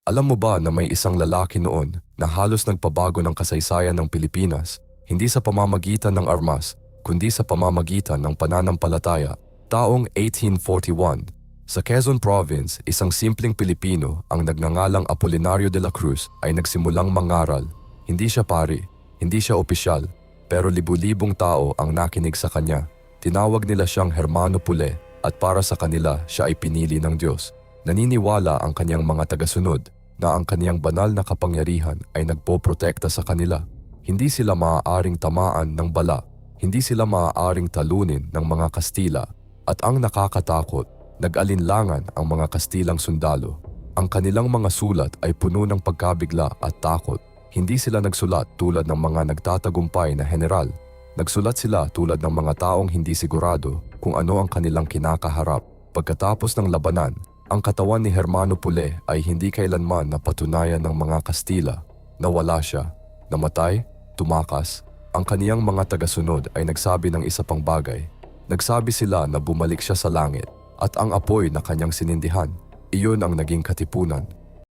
Alam mo ba na may isang lalaki noon na halos nagpabago ng kasaysayan ng Pilipinas, hindi sa pamamagitan ng armas, kundi sa pamamagitan ng pananampalataya? Taong 1841, sa Quezon Province, isang simpleng Pilipino ang nagngangalang Apolinario de la Cruz ay nagsimulang mangaral. Hindi siya pari, hindi siya opisyal, pero libu-libong tao ang nakinig sa kanya. Tinawag nila siyang Hermano Pule at para sa kanila siya ay pinili ng Diyos. Naniniwala ang kanyang mga tagasunod na ang kaniyang banal na kapangyarihan ay nagpoprotekta sa kanila. Hindi sila maaaring tamaan ng bala, hindi sila maaaring talunin ng mga Kastila, at ang nakakatakot, nag-alinlangan ang mga Kastilang sundalo. Ang kanilang mga sulat ay puno ng pagkabigla at takot. Hindi sila nagsulat tulad ng mga nagtatagumpay na general. Nagsulat sila tulad ng mga taong hindi sigurado kung ano ang kanilang kinakaharap. Pagkatapos ng labanan, ang katawan ni Hermano Pule ay hindi kailanman napatunayan ng mga Kastila. Nawala siya, namatay, tumakas. Ang kaniyang mga tagasunod ay nagsabi ng isa pang bagay. Nagsabi sila na bumalik siya sa langit at ang apoy na kanyang sinindihan, iyon ang naging katipunan.